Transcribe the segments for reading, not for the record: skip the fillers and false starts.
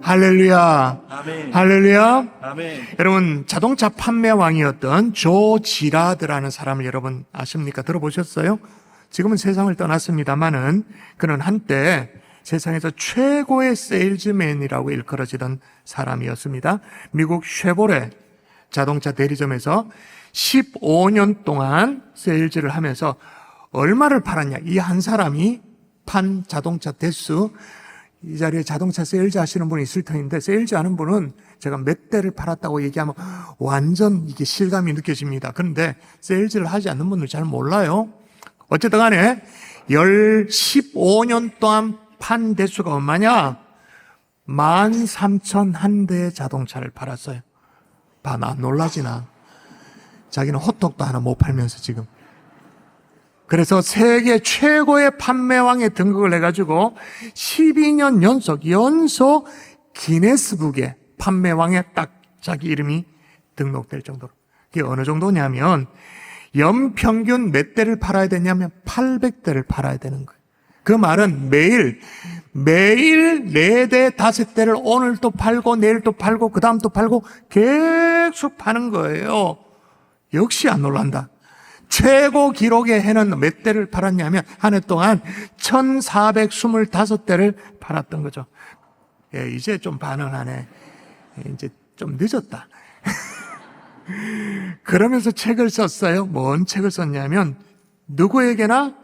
할렐루야. 아멘. 할렐루야. 아멘. 여러분, 자동차 판매왕이었던 조 지라드라는 사람을 여러분 아십니까? 들어보셨어요? 지금은 세상을 떠났습니다만은 그는 한때 세상에서 최고의 세일즈맨이라고 일컬어지던 사람이었습니다. 미국 쉐보레 자동차 대리점에서 15년 동안 세일즈를 하면서 얼마를 팔았냐? 이 한 사람이 판 자동차 대수, 이 자리에 자동차 세일즈 하시는 분이 있을 텐데, 세일즈 하는 분은 제가 몇 대를 팔았다고 얘기하면 완전 이게 실감이 느껴집니다. 그런데 세일즈를 하지 않는 분들 잘 몰라요. 어쨌든 간에 15년 동안 판 대수가 얼마냐? 13,001대의 자동차를 팔았어요. 봐, 나 놀라지나. 자기는 호떡도 하나 못 팔면서 지금. 그래서 세계 최고의 판매왕에 등극을 해가지고 12년 연속 기네스북에 판매왕에 딱 자기 이름이 등록될 정도로. 그게 어느 정도냐면 연평균 몇 대를 팔아야 되냐면 800대를 팔아야 되는 거예요. 그 말은 매일 4대, 5대를 오늘 또 팔고 내일 또 팔고 그 다음 또 팔고 계속 파는 거예요. 역시 안 놀란다. 최고 기록의 해는 몇 대를 팔았냐면 한 해 동안 1,425대를 팔았던 거죠. 예, 이제 좀 반응하네. 이제 좀 늦었다. 그러면서 책을 썼어요. 뭔 책을 썼냐면 누구에게나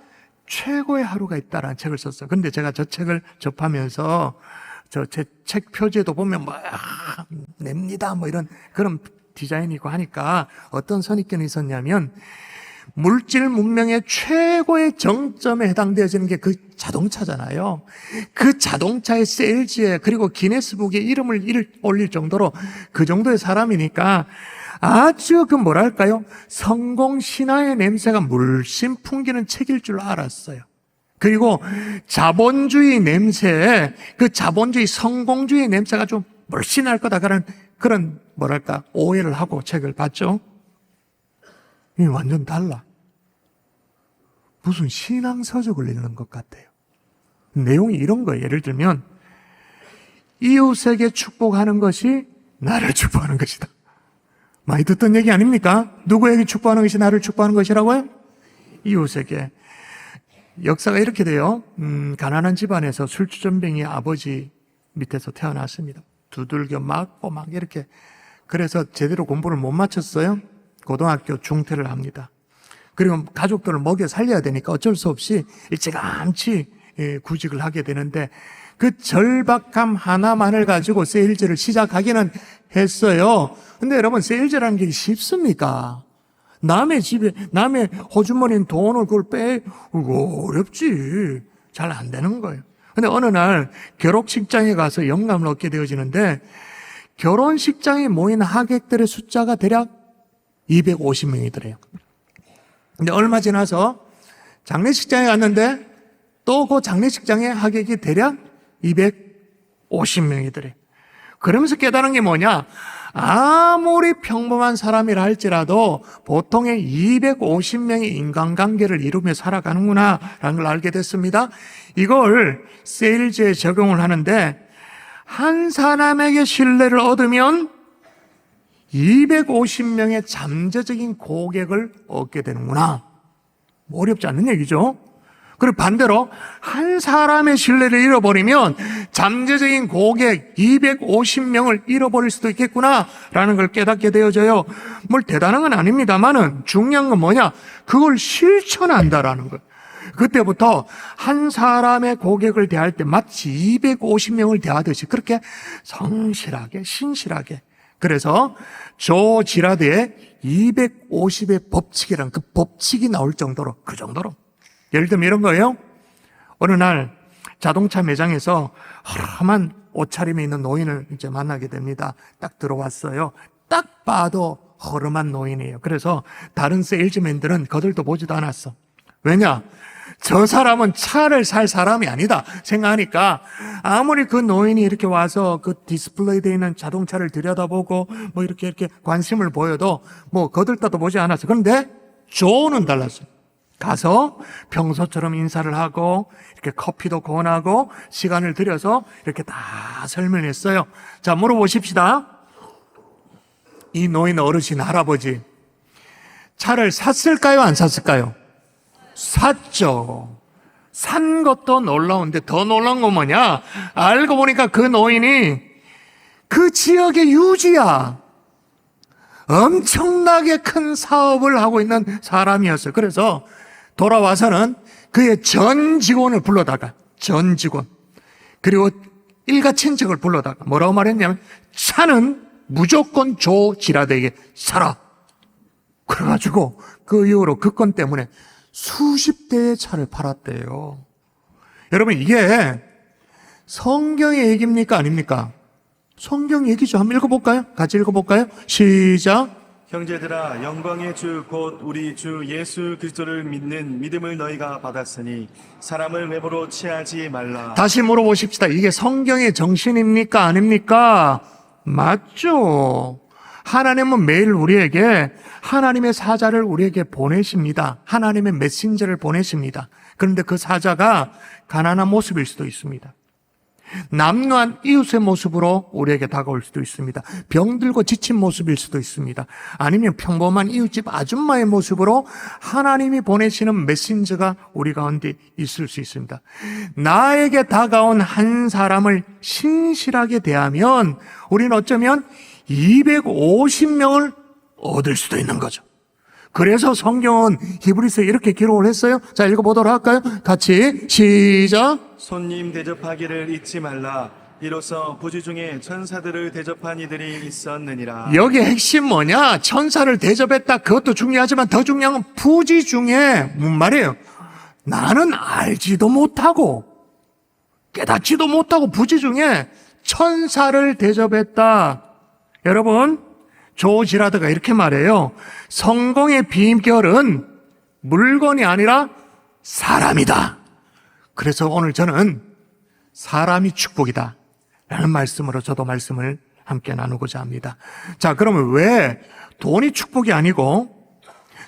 최고의 하루가 있다라는 책을 썼어요. 근데 제가 저 책을 접하면서 제 책 표지에도 보면 냅니다 이런 그런 디자인이 있고 하니까 어떤 선입견이 있었냐면 물질 문명의 최고의 정점에 해당되어지는 게 그 자동차잖아요. 그 자동차의 세일즈에 그리고 기네스북에 이름을 올릴 정도로 그 정도의 사람이니까 아주 그 뭐랄까요? 성공 신화의 냄새가 물씬 풍기는 책일 줄 알았어요. 그리고 자본주의 냄새, 그 자본주의 성공주의 냄새가 좀 물씬 날 거다 그런 뭐랄까 오해를 하고 책을 봤죠. 이게 완전 달라. 무슨 신앙서적을 읽는 것 같아요. 내용이 이런 거예요. 예를 들면 이웃에게 축복하는 것이 나를 축복하는 것이다. 많이 듣던 얘기 아닙니까? 누구에게 축복하는 것이 나를 축복하는 것이라고요? 이웃에게. 역사가 이렇게 돼요. 가난한 집안에서 술주전뱅이 아버지 밑에서 태어났습니다. 두들겨 맞고 막 이렇게. 그래서 제대로 공부를 못 마쳤어요. 고등학교 중퇴를 합니다. 그리고 가족들을 먹여 살려야 되니까 어쩔 수 없이 일찌감치 구직을 하게 되는데 그 절박함 하나만을 가지고 세일즈를 시작하기는 했어요. 근데 여러분, 세일즈라는 게 쉽습니까? 남의 집에, 남의 호주머니인 돈을 그걸 이거 어렵지. 잘 안 되는 거예요. 근데 어느 날 결혼식장에 가서 영감을 얻게 되어지는데 결혼식장에 모인 하객들의 숫자가 대략 250명이더래요. 근데 얼마 지나서 장례식장에 갔는데 또 그 장례식장에 하객이 대략 250명이더래요. 그러면서 깨달은 게 뭐냐? 아무리 평범한 사람이라 할지라도 보통의 250명의 인간관계를 이루며 살아가는구나 라는 걸 알게 됐습니다. 이걸 세일즈에 적용을 하는데 한 사람에게 신뢰를 얻으면 250명의 잠재적인 고객을 얻게 되는구나. 어렵지 않는 얘기죠. 그리고 반대로 한 사람의 신뢰를 잃어버리면 잠재적인 고객 250명을 잃어버릴 수도 있겠구나라는 걸 깨닫게 되어져요. 뭘 대단한 건 아닙니다만은 중요한 건 뭐냐? 그걸 실천한다라는 거예요. 그때부터 한 사람의 고객을 대할 때 마치 250명을 대하듯이 그렇게 성실하게 신실하게. 그래서 조 지라드의 250의 법칙이라는 그 법칙이 나올 정도로 그 정도로. 예를 들면 이런 거예요. 어느 날 자동차 매장에서 험한 옷차림에 있는 노인을 이제 만나게 됩니다. 딱 들어왔어요. 딱 봐도 허름한 노인이에요. 그래서 다른 세일즈맨들은 거들떠 보지도 않았어. 왜냐? 저 사람은 차를 살 사람이 아니다 생각하니까 아무리 그 노인이 이렇게 와서 그 디스플레이 되어 있는 자동차를 들여다보고 뭐 이렇게 관심을 보여도 뭐 거들떠도 보지 않았어. 그런데 조는 달랐어요. 가서 평소처럼 인사를 하고 이렇게 커피도 권하고 시간을 들여서 이렇게 다 설명했어요. 자, 물어보십시다. 이 노인 어르신 할아버지 차를 샀을까요? 안 샀을까요? 샀죠. 산 것도 놀라운데 더 놀라운 건 뭐냐? 알고 보니까 그 노인이 그 지역의 유지야. 엄청나게 큰 사업을 하고 있는 사람이었어요. 그래서 돌아와서는 그의 전 직원을 불러다가, 전 직원, 그리고 일가 친척을 불러다가 뭐라고 말했냐면 차는 무조건 조 지라드에게 사라. 그래가지고 그 이후로 그 건 때문에 수십 대의 차를 팔았대요. 여러분, 이게 성경의 얘기입니까? 아닙니까? 성경 얘기죠. 한번 읽어볼까요? 같이 읽어볼까요? 시작. 형제들아, 영광의 주 곧 우리 주 예수 그리스도를 믿는 믿음을 너희가 받았으니 사람을 외모로 취하지 말라. 다시 물어보십시다. 이게 성경의 정신입니까? 아닙니까? 맞죠. 하나님은 매일 우리에게 하나님의 사자를 우리에게 보내십니다. 하나님의 메신저를 보내십니다. 그런데 그 사자가 가난한 모습일 수도 있습니다. 남루한 이웃의 모습으로 우리에게 다가올 수도 있습니다. 병들고 지친 모습일 수도 있습니다. 아니면 평범한 이웃집 아줌마의 모습으로 하나님이 보내시는 메신저가 우리 가운데 있을 수 있습니다. 나에게 다가온 한 사람을 신실하게 대하면 우리는 어쩌면 250명을 얻을 수도 있는 거죠. 그래서 성경은 히브리서에 이렇게 기록을 했어요. 자, 읽어보도록 할까요? 같이 시작. 손님 대접하기를 잊지 말라. 이로써 부지 중에 천사들을 대접한 이들이 있었느니라. 여기 핵심 뭐냐? 천사를 대접했다. 그것도 중요하지만 더 중요한 건 부지 중에 무슨 말이에요? 나는 알지도 못하고 깨닫지도 못하고 부지 중에 천사를 대접했다. 여러분, 조 지라드가 이렇게 말해요. 성공의 비결은 물건이 아니라 사람이다. 그래서 오늘 저는 사람이 축복이다 라는 말씀으로 저도 말씀을 함께 나누고자 합니다. 자, 그러면 왜 돈이 축복이 아니고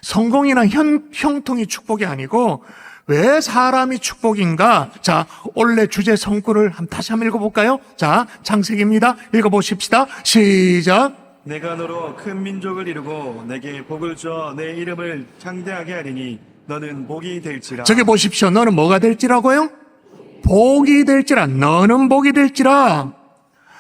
성공이나 형통이 축복이 아니고 왜 사람이 축복인가? 자, 원래 주제 성구를 다시 한번 읽어볼까요? 자, 창세기입니다. 읽어보십시다. 시작. 내가 너로 큰 민족을 이루고 내게 복을 줘 내 이름을 창대하게 하리니 너는 복이 될지라. 저기 보십시오. 너는 뭐가 될지라고요? 복이 될지라. 너는 복이 될지라.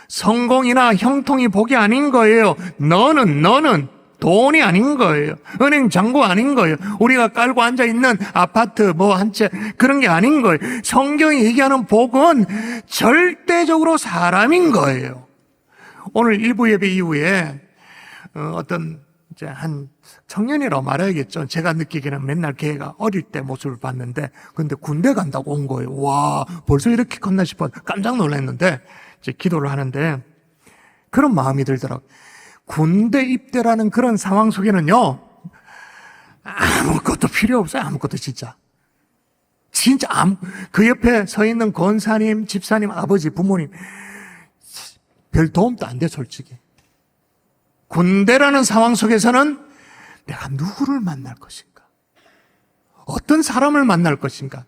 성공이나 형통이 복이 아닌 거예요. 너는 돈이 아닌 거예요. 은행 잔고 아닌 거예요. 우리가 깔고 앉아있는 아파트 한 채 그런 게 아닌 거예요. 성경이 얘기하는 복은 절대적으로 사람인 거예요. 오늘 일부 예배 이후에 어떤 이제 한 청년이라고 말해야겠죠. 제가 느끼기에는 맨날 걔가 어릴 때 모습을 봤는데 근데 군대 간다고 온 거예요. 와, 벌써 이렇게 컸나 싶어 깜짝 놀랐는데 이제 기도를 하는데 그런 마음이 들더라고요. 군대 입대라는 그런 상황 속에는요, 아무것도 필요 없어요. 아무것도 진짜 그 옆에 서 있는 권사님, 집사님, 아버지, 부모님 별 도움도 안 돼, 솔직히. 군대라는 상황 속에서는 내가 누구를 만날 것인가? 어떤 사람을 만날 것인가?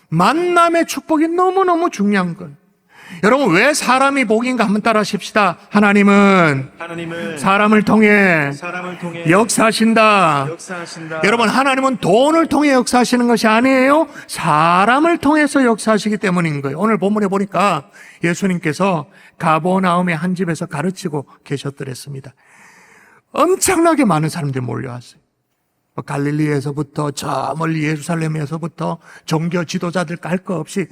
만남의 축복이 너무너무 중요한 건. 여러분, 왜 사람이 복인가 한번 따라 하십시다. 하나님은 사람을 통해 역사하신다. 여러분, 하나님은 돈을 통해 역사하시는 것이 아니에요. 사람을 통해서 역사하시기 때문인 거예요. 오늘 본문에 보니까 예수님께서 가버나움의 한 집에서 가르치고 계셨더랬습니다. 엄청나게 많은 사람들이 몰려왔어요. 갈릴리에서부터 저 멀리 예루살렘에서부터 종교 지도자들 깔 거 없이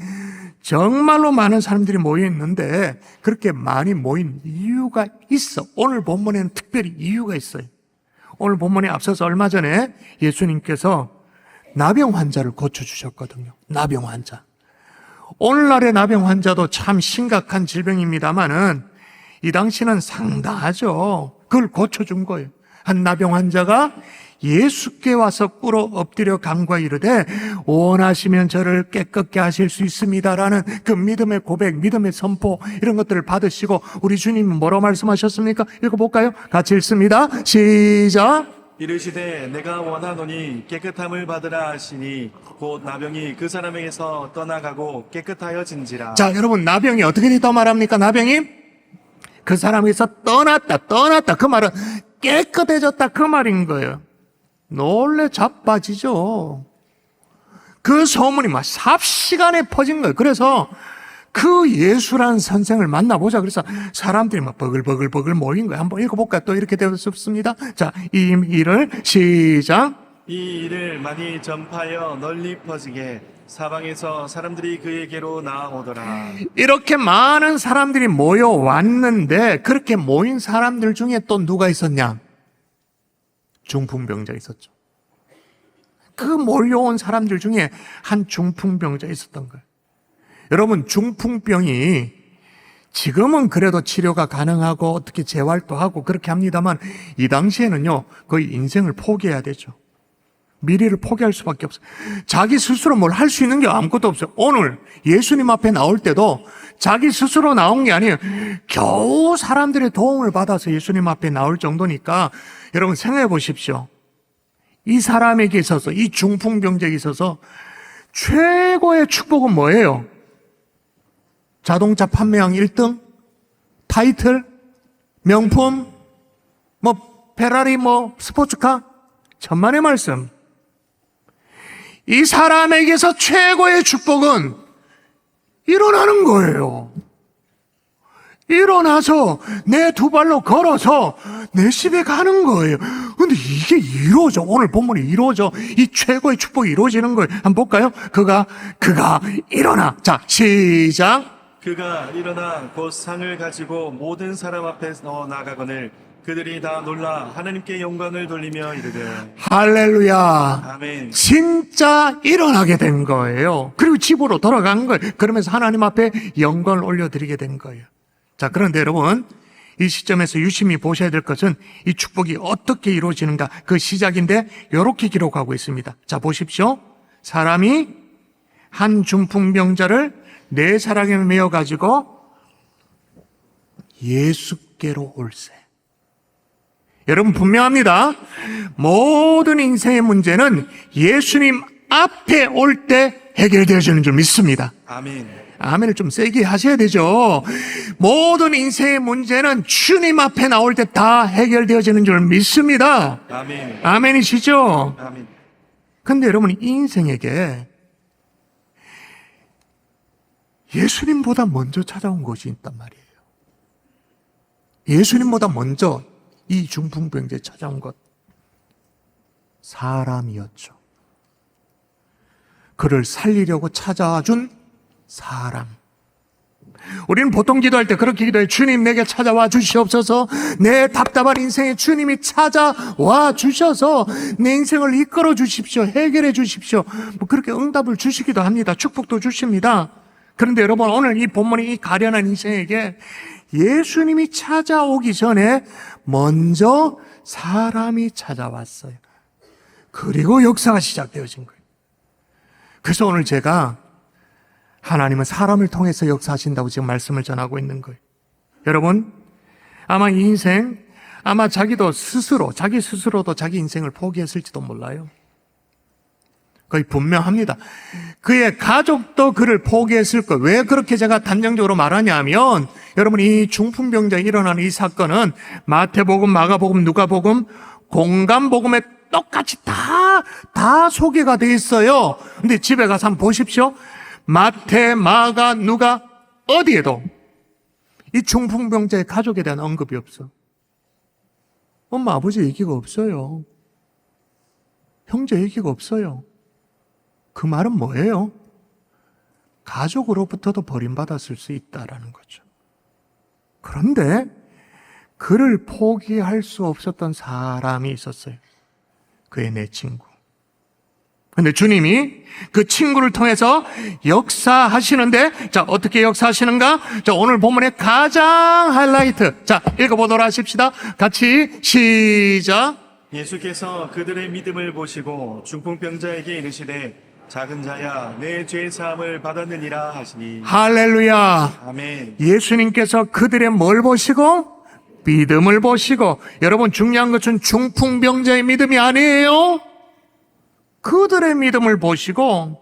정말로 많은 사람들이 모여 있는데 그렇게 많이 모인 이유가 있어. 오늘 본문에는 특별히 이유가 있어요. 오늘 본문에 앞서서 얼마 전에 예수님께서 나병 환자를 고쳐주셨거든요. 나병 환자. 오늘날의 나병 환자도 참 심각한 질병입니다만은 이 당시는 상당하죠. 그걸 고쳐준 거예요. 한 나병 환자가 예수께 와서 꿇어 엎드려 간구하 이르되 원하시면 저를 깨끗게 하실 수 있습니다라는 그 믿음의 고백, 믿음의 선포 이런 것들을 받으시고 우리 주님은 뭐라고 말씀하셨습니까? 읽어볼까요? 같이 읽습니다. 시작. 이르시되 내가 원하노니 깨끗함을 받으라 하시니 곧 나병이 그 사람에게서 떠나가고 깨끗하여진지라. 자, 여러분, 나병이 어떻게 됐다 말합니까? 나병이 그 사람에게서 떠났다. 그 말은 깨끗해졌다. 그 말인 거예요. 놀래 자빠지죠. 그 소문이 막 삽시간에 퍼진 거예요. 그래서 그 예수라는 선생을 만나보자. 그래서 사람들이 막 버글버글 모인 거예요. 한번 읽어볼까요? 또 이렇게 되었습니다. 자, 이 일을 시작. 이 일을 많이 전파하여 널리 퍼지게 사방에서 사람들이 그에게로 나아오더라. 이렇게 많은 사람들이 모여왔는데 그렇게 모인 사람들 중에 또 누가 있었냐? 중풍병자 있었죠. 그 몰려온 사람들 중에 한 중풍병자 있었던 거예요. 여러분, 중풍병이 지금은 그래도 치료가 가능하고 어떻게 재활도 하고 그렇게 합니다만 이 당시에는요, 거의 인생을 포기해야 되죠. 미래를 포기할 수밖에 없어요. 자기 스스로 뭘 할 수 있는 게 아무것도 없어요. 오늘 예수님 앞에 나올 때도 자기 스스로 나온 게 아니에요. 겨우 사람들의 도움을 받아서 예수님 앞에 나올 정도니까 여러분 생각해 보십시오. 이 사람에게 있어서, 이 중풍병자에게 있어서 최고의 축복은 뭐예요? 자동차 판매왕 1등? 타이틀? 명품? 페라리, 스포츠카? 천만의 말씀. 이 사람에게서 최고의 축복은 일어나는 거예요. 일어나서 내 두 발로 걸어서 내 집에 가는 거예요. 근데 이게 이루어져. 오늘 본문이 이루어져. 이 최고의 축복이 이루어지는 거예요. 한번 볼까요? 그가 일어나. 자, 시작. 그가 일어나 곧 상을 가지고 모든 사람 앞에 나가거늘 그들이 다 놀라 하나님께 영광을 돌리며 이르되 할렐루야. 아멘. 진짜 일어나게 된 거예요. 그리고 집으로 돌아간 거예요. 그러면서 하나님 앞에 영광을 올려드리게 된 거예요. 자, 그런데 여러분, 이 시점에서 유심히 보셔야 될 것은 이 축복이 어떻게 이루어지는가, 그 시작인데 이렇게 기록하고 있습니다. 자, 보십시오. 사람이 한 중풍병자를 네 사랑에 메어 가지고 예수께로 올세. 여러분, 분명합니다. 모든 인생의 문제는 예수님 앞에 올 때 해결되어지는 줄 믿습니다. 아멘. 아멘을 좀 세게 하셔야 되죠. 모든 인생의 문제는 주님 앞에 나올 때 다 해결되어지는 줄 믿습니다. 아멘. 아멘이시죠? 아멘. 근데 여러분, 이 인생에게 예수님보다 먼저 찾아온 것이 있단 말이에요. 예수님보다 먼저 이 중풍병자에 찾아온 것, 사람이었죠. 그를 살리려고 찾아와 준 사람. 우리는 보통 기도할 때 그렇게 기도해요. 주님, 내게 찾아와 주시옵소서. 내 답답한 인생에 주님이 찾아와 주셔서 내 인생을 이끌어 주십시오. 해결해 주십시오. 그렇게 응답을 주시기도 합니다. 축복도 주십니다. 그런데 여러분, 오늘 이 본문이 이 가련한 인생에게 예수님이 찾아오기 전에 먼저 사람이 찾아왔어요. 그리고 역사가 시작되어진 거예요. 그래서 오늘 제가 하나님은 사람을 통해서 역사하신다고 지금 말씀을 전하고 있는 거예요. 여러분, 아마 이 인생, 아마 자기 스스로도 자기 인생을 포기했을지도 몰라요. 거의 분명합니다. 그의 가족도 그를 포기했을 거예요. 왜 그렇게 제가 단정적으로 말하냐 하면, 여러분, 이 중풍병자에 일어나는 이 사건은 마태복음, 마가복음, 누가복음, 공간복음에 똑같이 다 소개가 돼 있어요. 근데 집에 가서 한번 보십시오. 마태, 마가, 누가 어디에도 이 중풍병자의 가족에 대한 언급이 없어. 엄마, 아버지 얘기가 없어요. 형제 얘기가 없어요. 그 말은 뭐예요? 가족으로부터도 버림받았을 수 있다라는 거죠. 그런데 그를 포기할 수 없었던 사람이 있었어요. 그의 내 친구. 근데 주님이 그 친구를 통해서 역사하시는데, 자, 어떻게 역사하시는가? 자, 오늘 본문의 가장 하이라이트. 자, 읽어보도록 하십시다. 같이 시작. 예수께서 그들의 믿음을 보시고 중풍병자에게 이르시되 작은 자야 내 죄 사함을 받았느니라 하시니. 할렐루야. 아멘. 예수님께서 그들의 뭘 보시고? 믿음을 보시고, 여러분 중요한 것은 중풍병자의 믿음이 아니에요. 그들의 믿음을 보시고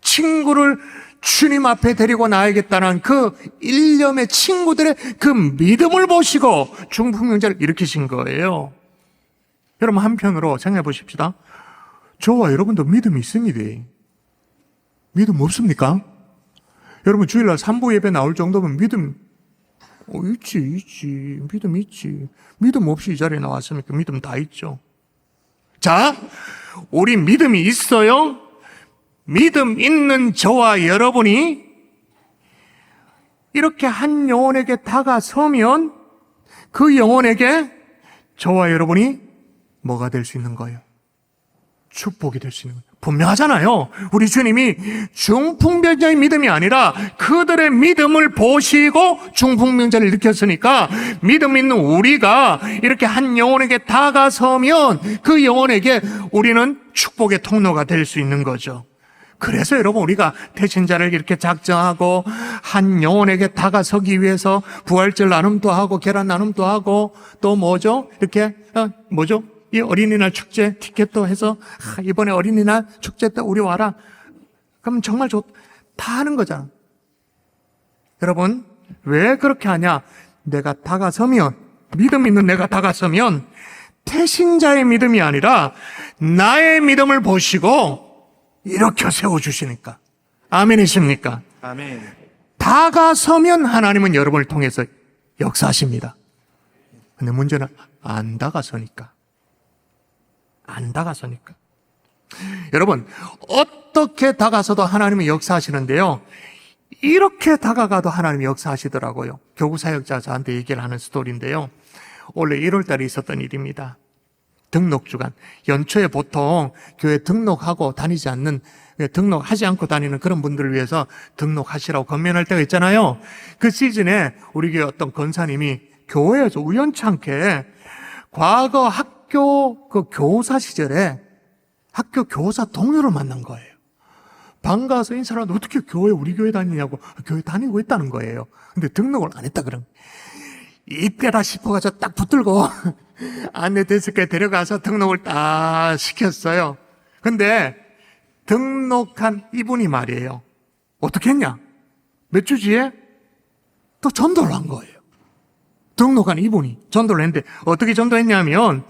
친구를 주님 앞에 데리고 나야겠다는 그 일념의 친구들의 그 믿음을 보시고 중풍병자를 일으키신 거예요. 여러분 한편으로 생각해 보십시다. 저와 여러분도 믿음이 있습니다. 믿음 없습니까? 여러분 주일날 3부 예배 나올 정도면 믿음 있지. 믿음 있지. 믿음 없이 이 자리에 나왔습니까? 믿음 다 있죠. 자, 우리 믿음이 있어요. 믿음 있는 저와 여러분이 이렇게 한 영혼에게 다가서면 그 영혼에게 저와 여러분이 뭐가 될 수 있는 거예요? 축복이 될 수 있는 거예요. 분명하잖아요. 우리 주님이 중풍병자의 믿음이 아니라 그들의 믿음을 보시고 중풍병자를 일으켰으니까 믿음 있는 우리가 이렇게 한 영혼에게 다가서면 그 영혼에게 우리는 축복의 통로가 될 수 있는 거죠. 그래서 여러분 우리가 태신자를 이렇게 작정하고 한 영혼에게 다가서기 위해서 부활절 나눔도 하고 계란 나눔도 하고 또 뭐죠? 이렇게 이 어린이날 축제 티켓도 해서 이번에 어린이날 축제 때 우리 와라. 그럼 정말 다 하는 거잖아. 여러분 왜 그렇게 하냐? 내가 다가서면, 믿음 있는 내가 다가서면 태신자의 믿음이 아니라 나의 믿음을 보시고 일으켜 세워주시니까. 아멘이십니까? 아멘. 다가서면 하나님은 여러분을 통해서 역사하십니다. 근데 문제는 안 다가서니까. 여러분 어떻게 다가서도 하나님은 역사하시는데요, 이렇게 다가가도 하나님이 역사하시더라고요. 교구 사역자 저한테 얘기를 하는 스토리인데요, 원래 1월 달에 있었던 일입니다. 등록주간, 연초에 보통 교회 등록하고 다니지 않는, 등록하지 않고 다니는 그런 분들을 위해서 등록하시라고 건면할 때가 있잖아요. 그 시즌에 우리 교회 어떤 권사님이 교회에서 우연찮게 과거 학교 그 교사 시절에 학교 교사 동료를 만난 거예요. 반가워서 인사를 하는데 어떻게 우리 교회 다니냐고. 교회 다니고 있다는 거예요. 근데 등록을 안 했다 그런. 이때다 싶어가지고 딱 붙들고 안내 데스크에 데려가서 등록을 딱 시켰어요. 근데 등록한 이분이 말이에요, 어떻게 했냐? 몇 주 뒤에 또 전도를 한 거예요. 등록한 이분이 전도를 했는데 어떻게 전도했냐면,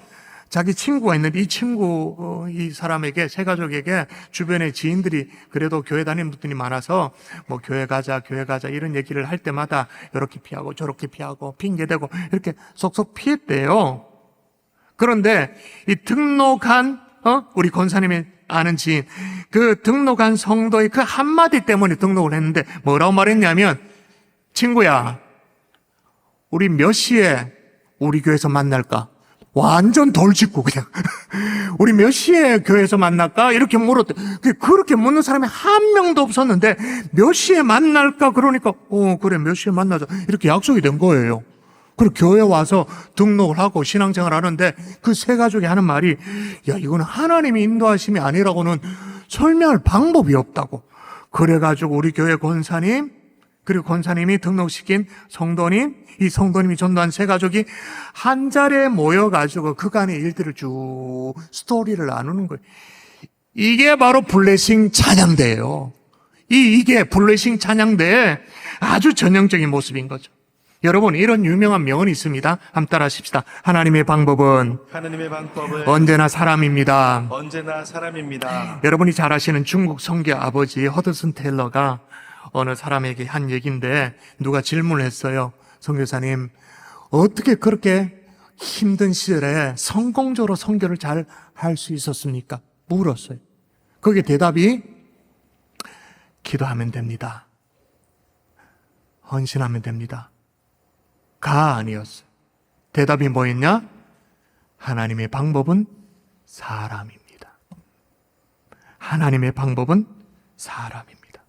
자기 친구가 있는데 이 사람에게, 새 가족에게 주변의 지인들이 그래도 교회 다니는 분들이 많아서 뭐 교회 가자 이런 얘기를 할 때마다 이렇게 피하고 저렇게 피하고 핑계대고 이렇게 속속 피했대요. 그런데 이 등록한 우리 권사님의 아는 지인, 그 등록한 성도의 그 한마디 때문에 등록을 했는데 뭐라고 말했냐면, 친구야, 우리 몇 시에 우리 교회에서 만날까? 완전 돌직구 그냥 우리 몇 시에 교회에서 만날까? 이렇게 물었대. 그렇게 묻는 사람이 한 명도 없었는데 몇 시에 만날까? 그러니까 그래 몇 시에 만나자 이렇게 약속이 된 거예요. 그리고 교회 와서 등록을 하고 신앙생활 하는데 그 세 가족이 하는 말이, 야, 이거는 하나님이 인도하심이 아니라고는 설명할 방법이 없다고. 그래가지고 우리 교회 권사님, 그리고 권사님이 등록시킨 성도님, 이 성도님이 전도한 세 가족이 한 자리에 모여가지고 그간의 일들을 쭉 스토리를 나누는 거예요. 이게 바로 블레싱 찬양대예요. 이게 블레싱 찬양대의 아주 전형적인 모습인 거죠. 여러분, 이런 유명한 명언이 있습니다. 한번 따라 하십시다. 하나님의 방법은 언제나 사람입니다. 여러분이 잘 아시는 중국 선교 아버지 허드슨 테일러가 어느 사람에게 한 얘기인데, 누가 질문을 했어요. 선교사님, 어떻게 그렇게 힘든 시절에 성공적으로 선교를 잘 할 수 있었습니까? 물었어요. 거기에 대답이, 기도하면 됩니다. 헌신하면 됩니다. 가 아니었어요. 대답이 뭐였냐? 하나님의 방법은 사람입니다. 하나님의 방법은 사람입니다.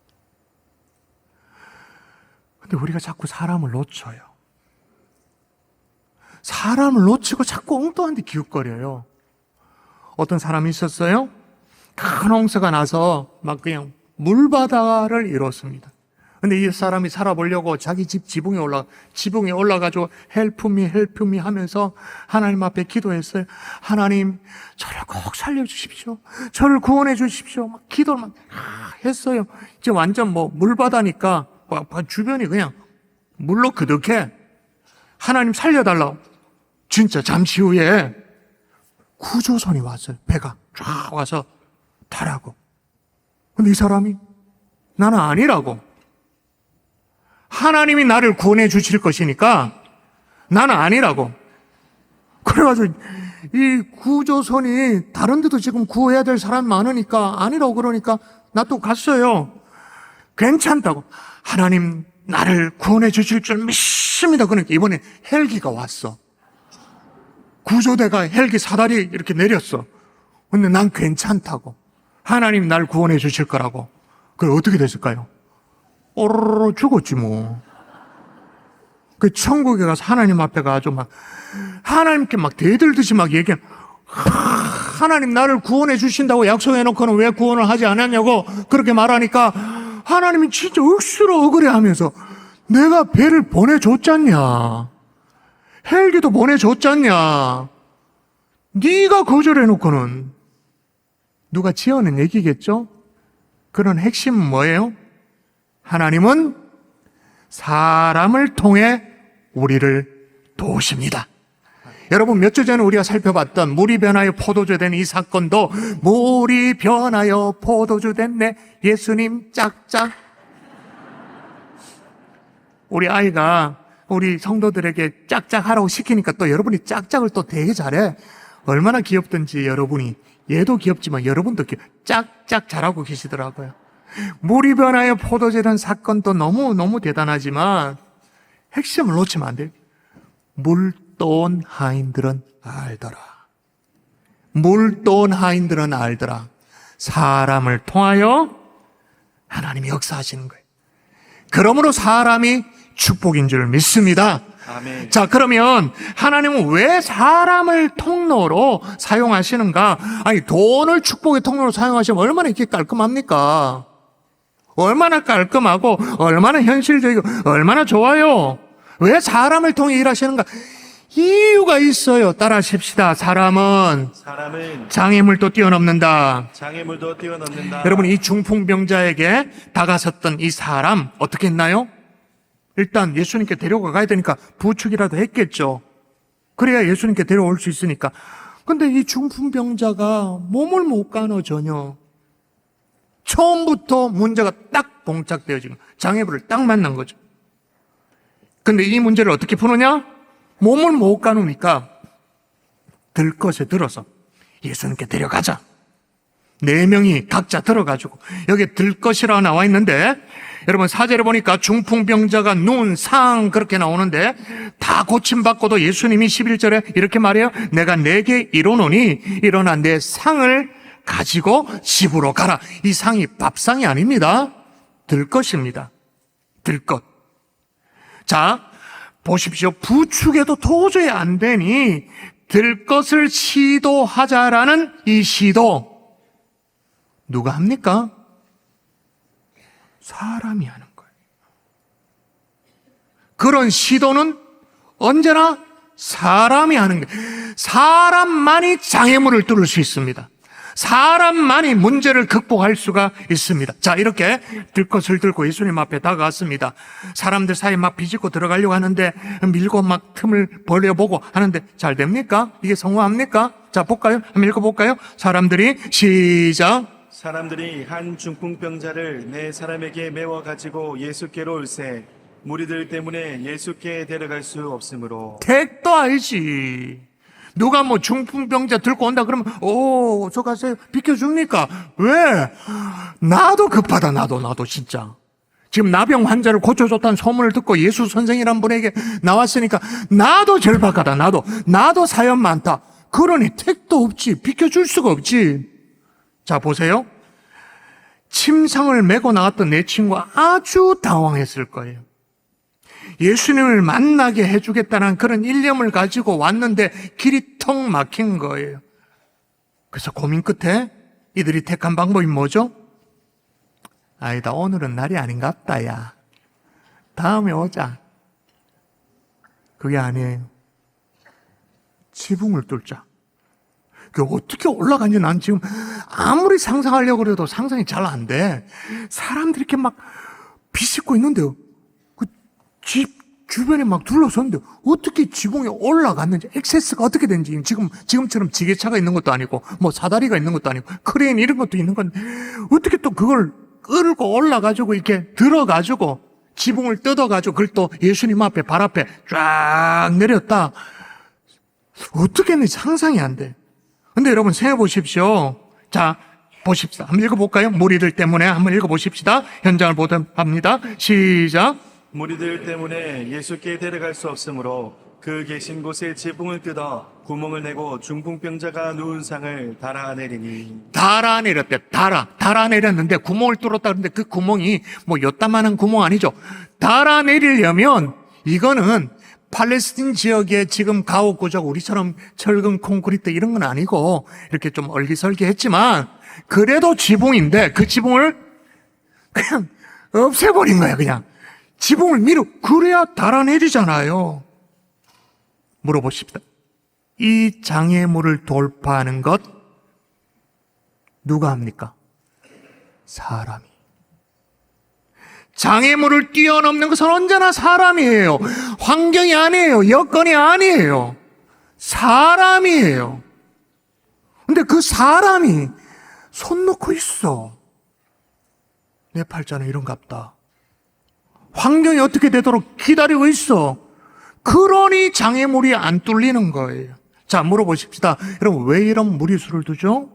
근데 우리가 자꾸 사람을 놓쳐요. 사람을 놓치고 자꾸 엉뚱한 데 기웃거려요. 어떤 사람이 있었어요. 큰 홍수가 나서 막 그냥 물바다를 이뤘습니다. 근데 이 사람이 살아보려고 자기 집 지붕에 올라가지고 헬프 미 하면서 하나님 앞에 기도했어요. 하나님, 저를 꼭 살려주십시오. 저를 구원해 주십시오. 막 기도를 막 했어요. 이제 완전 뭐 물바다니까 주변이 그냥 물로 그득해. 하나님 살려달라고. 진짜 잠시 후에 구조선이 왔어요. 배가 쫙 와서 타라고. 근데 이 사람이 나는 아니라고. 하나님이 나를 구원해 주실 것이니까 나는 아니라고. 그래가지고 이 구조선이 다른 데도 지금 구해야 될 사람 많으니까 아니라고 그러니까 나 또 갔어요. 괜찮다고. 하나님 나를 구원해 주실 줄 믿습니다. 그러니까 이번에 헬기가 왔어. 구조대가 헬기 사다리 이렇게 내렸어. 근데 난 괜찮다고. 하나님 날 구원해 주실 거라고. 그래 어떻게 됐을까요? 오로로 죽었지 뭐. 그 천국에 가서 하나님 앞에 가서 막 하나님께 막 대들듯이 막 얘기해. 하나님 나를 구원해 주신다고 약속해놓고는 왜 구원을 하지 않았냐고 그렇게 말하니까 하나님이 진짜 억수로 억울해하면서 내가 배를 보내줬잖냐, 헬기도 보내줬잖냐, 네가 거절해놓고는. 누가 지어낸 얘기겠죠? 그런 핵심은 뭐예요? 하나님은 사람을 통해 우리를 도우십니다. 여러분, 몇 주 전에 우리가 살펴봤던 물이 변하여 포도주 된 이 사건도 물이 변하여 포도주 됐네, 예수님 짝짝. 우리 아이가 우리 성도들에게 짝짝 하라고 시키니까 또 여러분이 짝짝을 또 되게 잘해. 얼마나 귀엽든지 여러분이. 얘도 귀엽지만 여러분도 짝짝 잘하고 계시더라고요. 물이 변하여 포도주 된 사건도 너무 대단하지만 핵심을 놓치면 안 돼요. 물돈 하인들은 알더라. 물돈 하인들은 알더라. 사람을 통하여 하나님이 역사하시는 거예요. 그러므로 사람이 축복인 줄 믿습니다. 아멘. 자, 그러면 하나님은 왜 사람을 통로로 사용하시는가? 아니, 돈을 축복의 통로로 사용하시면 얼마나 이렇게 깔끔합니까? 얼마나 깔끔하고 얼마나 현실적이고 얼마나 좋아요. 왜 사람을 통해 일하시는가? 이유가 있어요. 따라하십시다. 사람은 장애물도 뛰어넘는다. 장애물도 뛰어넘는다. 여러분, 이 중풍병자에게 다가섰던 이 사람 어떻게 했나요? 일단 예수님께 데려가야 되니까 부축이라도 했겠죠. 그래야 예수님께 데려올 수 있으니까. 근데 이 중풍병자가 몸을 못 가누어 전혀. 처음부터 문제가 딱 봉착되어 지금 장애물을 딱 만난 거죠. 근데 이 문제를 어떻게 푸느냐? 몸을 못 가누니까 들것에 들어서 예수님께 데려가자. 4명이 각자 들어가지고 여기 들것이라고 나와 있는데, 여러분 4절에 보니까 중풍병자가 눈, 상 그렇게 나오는데 다 고침받고도 예수님이 11절에 이렇게 말해요. 내가 내게 이르노니 일어나 내 상을 가지고 집으로 가라. 이 상이 밥상이 아닙니다. 들것입니다. 들것. 자, 보십시오. 부축에도 도저히 안 되니 들것을 시도하자라는 이 시도 누가 합니까? 사람이 하는 거예요. 그런 시도는 언제나 사람이 하는 거예요. 사람만이 장애물을 뚫을 수 있습니다. 사람만이 문제를 극복할 수가 있습니다. 자, 이렇게 들것을 들고 예수님 앞에 다가왔습니다. 사람들 사이에 막 비집고 들어가려고 하는데 밀고 막 틈을 벌려보고 하는데 잘 됩니까? 이게 성공합니까? 자, 볼까요? 한번 읽어볼까요? 사람들이 시작. 사람들이 한 중풍병자를 네 사람에게 메워 가지고 예수께로 올세 무리들 때문에 예수께 데려갈 수 없으므로. 택도 알지. 누가 뭐 중풍병자 들고 온다 그러면 저 가세요 비켜줍니까? 왜? 나도 급하다. 나도 진짜 지금 나병 환자를 고쳐줬다는 소문을 듣고 예수 선생이란 분에게 나왔으니까 나도 절박하다. 나도 사연 많다. 그러니 택도 없지. 비켜줄 수가 없지. 자, 보세요. 침상을 메고 나왔던 내 친구가 아주 당황했을 거예요. 예수님을 만나게 해주겠다는 그런 일념을 가지고 왔는데 길이 턱 막힌 거예요. 그래서 고민 끝에 이들이 택한 방법이 뭐죠? 아니다, 오늘은 날이 아닌갑다, 야. 다음에 오자. 그게 아니에요. 지붕을 뚫자. 그 어떻게 올라가는지 난 지금 아무리 상상하려고 해도 상상이 잘 안 돼. 사람들이 이렇게 막 비집고 있는데요. 그 집 주변에 막 둘러섰는데 어떻게 지붕에 올라갔는지, 액세스가 어떻게 된지, 지금처럼 지게차가 있는 것도 아니고, 뭐 사다리가 있는 것도 아니고, 크레인 이런 것도 있는 건데, 어떻게 또 그걸 끌고 올라가지고 이렇게 들어가지고, 지붕을 뜯어가지고, 그걸 또 예수님 앞에, 발 앞에 쫙 내렸다. 어떻게 했는지 상상이 안 돼. 근데 여러분 생각해 보십시오. 자, 보십시다. 한번 읽어볼까요? 무리들 때문에 한번 읽어보십시다. 현장을 보도록 합니다. 시작. 무리들 때문에 예수께 데려갈 수 없으므로 그 계신 곳에 지붕을 뜯어 구멍을 내고 중풍병자가 누운 상을 달아내리니. 달아내렸대. 달아내렸는데 구멍을 뚫었다 그러는데 그 구멍이 뭐 요따만한 구멍 아니죠. 달아내리려면 이거는 팔레스틴 지역에 지금 가옥 구조가 우리처럼 철근 콘크리트 이런 건 아니고 이렇게 좀 얼기설기했지만 그래도 지붕인데 그 지붕을 그냥 없애버린 거야. 그냥 지붕을 그래야 달아내리잖아요. 물어보십시다. 이 장애물을 돌파하는 것 누가 합니까? 사람이. 장애물을 뛰어넘는 것은 언제나 사람이에요. 환경이 아니에요. 여건이 아니에요. 사람이에요. 근데 그 사람이 손 놓고 있어. 내 팔자는 이런갑다. 환경이 어떻게 되도록 기다리고 있어. 그러니 장애물이 안 뚫리는 거예요. 자, 물어보십시다. 여러분, 왜 이런 무리수를 두죠?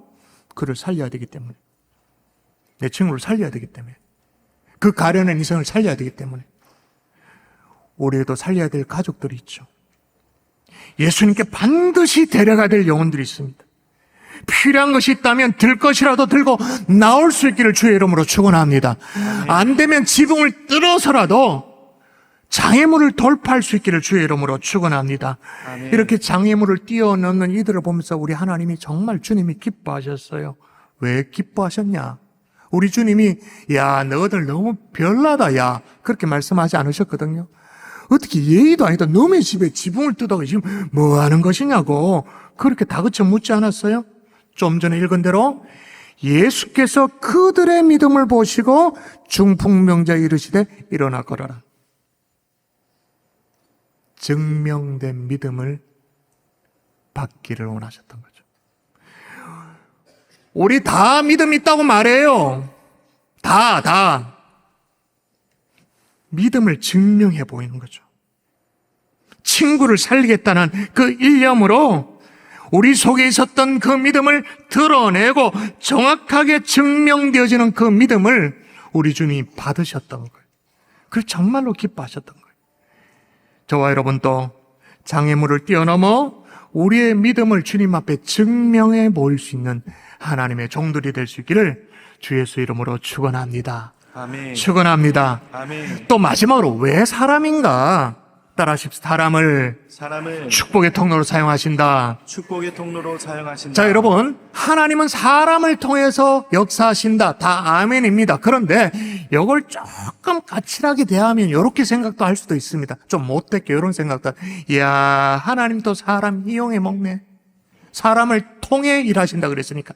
그를 살려야 되기 때문에. 내 친구를 살려야 되기 때문에. 그 가련한 이성을 살려야 되기 때문에. 우리도 살려야 될 가족들이 있죠. 예수님께 반드시 데려가야 될 영혼들이 있습니다. 필요한 것이 있다면 들 것이라도 들고 나올 수 있기를 주의 이름으로 축원합니다. 안 되면 지붕을 뚫어서라도 장애물을 돌파할 수 있기를 주의 이름으로 축원합니다. 아멘. 이렇게 장애물을 뛰어넘는 이들을 보면서 우리 하나님이 정말 주님이 기뻐하셨어요. 왜 기뻐하셨냐? 우리 주님이 야 너희들 너무 별나다 야 그렇게 말씀하지 않으셨거든요. 어떻게 예의도 아니다 너의 집에 지붕을 뜯어가 지금 뭐 하는 것이냐고 그렇게 다그쳐 묻지 않았어요? 좀 전에 읽은 대로 예수께서 그들의 믿음을 보시고 중풍병자에 이르시되 일어나 걸어라. 증명된 믿음을 받기를 원하셨던 거죠. 우리 다 믿음 있다고 말해요. 다. 믿음을 증명해 보이는 거죠. 친구를 살리겠다는 그 일념으로 우리 속에 있었던 그 믿음을 드러내고 정확하게 증명되어지는 그 믿음을 우리 주님이 받으셨던 거예요. 그걸 정말로 기뻐하셨던 거예요. 저와 여러분도 장애물을 뛰어넘어 우리의 믿음을 주님 앞에 증명해 보일 수 있는 하나님의 종들이 될 수 있기를 주 예수 이름으로 축원합니다. 아멘. 축원합니다. 아멘. 또 마지막으로 왜 사람인가? 따라하십시오. 사람을 축복의 통로로 사용하신다. 축복의 통로로 사용하신다. 자, 여러분, 하나님은 사람을 통해서 역사하신다. 다 아멘입니다. 그런데 이걸 조금 까칠하게 대하면 이렇게 생각도 할 수도 있습니다. 좀 못됐게 이런 생각도. 이야, 하나님도 사람 이용해 먹네. 사람을 통해 일하신다 그랬으니까.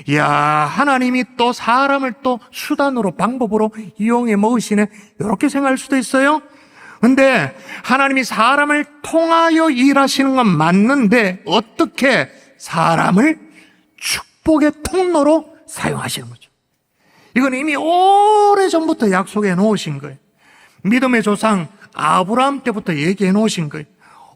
이야, 하나님이 또 사람을 또 수단으로, 방법으로 이용해 먹으시네. 이렇게 생각할 수도 있어요. 근데 하나님이 사람을 통하여 일하시는 건 맞는데 어떻게 사람을 축복의 통로로 사용하시는 거죠. 이건 이미 오래전부터 약속해 놓으신 거예요. 믿음의 조상 아브라함 때부터 얘기해 놓으신 거예요.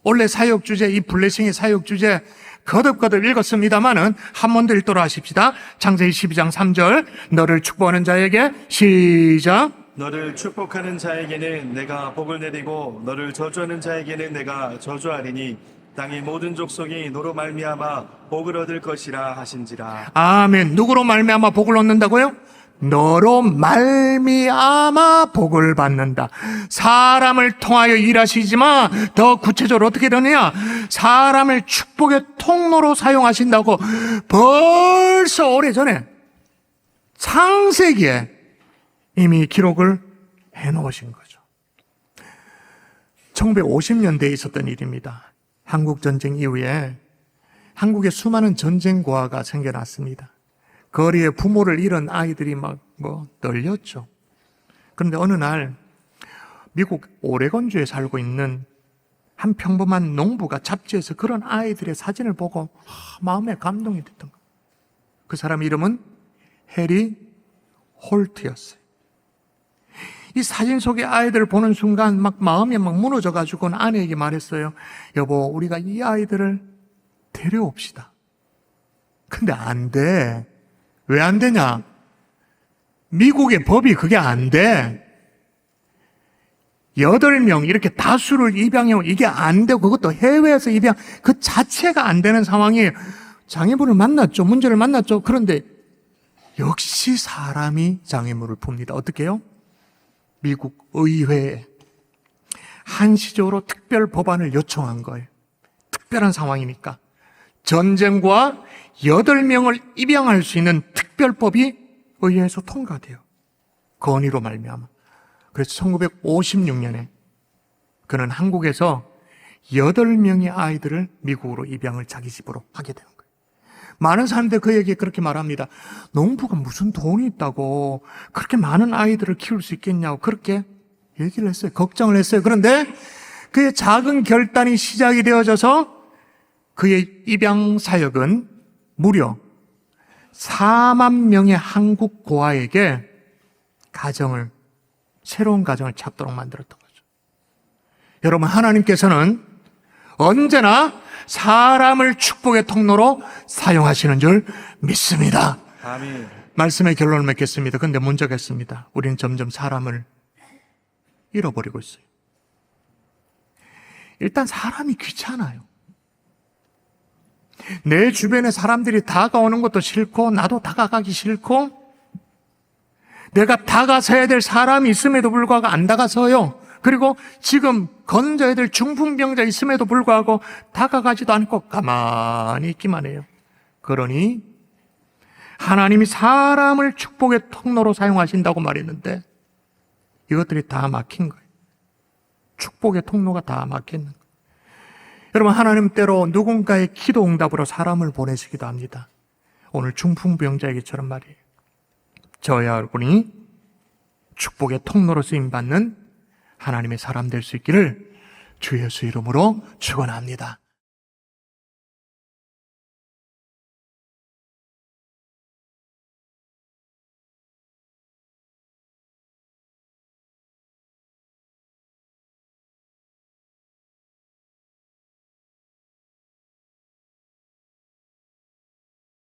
원래 사역 주제, 이 블레싱의 사역 주제 거듭거듭 읽었습니다마는 한 번 더 읽도록 하십시다. 창세기 12장 3절 너를 축복하는 자에게 시작. 너를 축복하는 자에게는 내가 복을 내리고 너를 저주하는 자에게는 내가 저주하리니 땅의 모든 족속이 너로 말미암아 복을 얻을 것이라 하신지라. 아멘. 누구로 말미암아 복을 얻는다고요? 너로 말미암아 복을 받는다. 사람을 통하여 일하시지만 더 구체적으로 어떻게 되느냐? 사람을 축복의 통로로 사용하신다고 벌써 오래전에 창세기에 이미 기록을 해놓으신 거죠. 1950년대에 있었던 일입니다. 한국전쟁 이후에 한국에 수많은 전쟁 고아가 생겨났습니다. 거리에 부모를 잃은 아이들이 막 널렸죠. 그런데 어느 날 미국 오레곤주에 살고 있는 한 평범한 농부가 잡지에서 그런 아이들의 사진을 보고 마음에 감동이 됐던 거예요. 그 사람 이름은 해리 홀트였어요. 이 사진 속의 아이들을 보는 순간 막 마음이 막 무너져가지고 아내에게 말했어요. 여보, 우리가 이 아이들을 데려옵시다. 근데 안 돼. 왜 안 되냐? 미국의 법이 그게 안 돼. 8명 이렇게 다수를 입양해 이게 안 되고 그것도 해외에서 입양 그 자체가 안 되는 상황이에요. 장애물을 만났죠. 문제를 만났죠. 그런데 역시 사람이 장애물을 풉니다. 어떻게 해요? 미국 의회에 한시적으로 특별 법안을 요청한 거예요. 특별한 상황이니까. 전쟁과 8명을 입양할 수 있는 특별법이 의회에서 통과돼요. 건의로 말미암아. 그래서 1956년에 그는 한국에서 8명의 아이들을 미국으로 입양을 자기 집으로 하게 되는 거예요. 많은 사람들이 그에게 그렇게 말합니다. 농부가 무슨 돈이 있다고 그렇게 많은 아이들을 키울 수 있겠냐고 그렇게 얘기를 했어요. 걱정을 했어요. 그런데 그의 작은 결단이 시작이 되어져서 그의 입양 사역은 무려 4만 명의 한국 고아에게 새로운 가정을 찾도록 만들었던 거죠. 여러분, 하나님께서는 언제나 사람을 축복의 통로로 사용하시는 줄 믿습니다. 아멘. 말씀의 결론을 맺겠습니다. 그런데 문제가 있습니다. 우리는 점점 사람을 잃어버리고 있어요. 일단 사람이 귀찮아요. 내 주변에 사람들이 다가오는 것도 싫고 나도 다가가기 싫고 내가 다가서야 될 사람이 있음에도 불구하고 안 다가서요. 그리고 지금 건져야 될 중풍병자 있음에도 불구하고 다가가지도 않고 가만히 있기만 해요. 그러니 하나님이 사람을 축복의 통로로 사용하신다고 말했는데 이것들이 다 막힌 거예요. 축복의 통로가 다 막혔는 거예요. 여러분, 하나님 때로 누군가의 기도 응답으로 사람을 보내시기도 합니다. 오늘 중풍병자에게처럼 말이에요. 저와 여러분이 축복의 통로로 쓰임받는 하나님의 사람 될 수 있기를 주 예수 이름으로 축원합니다.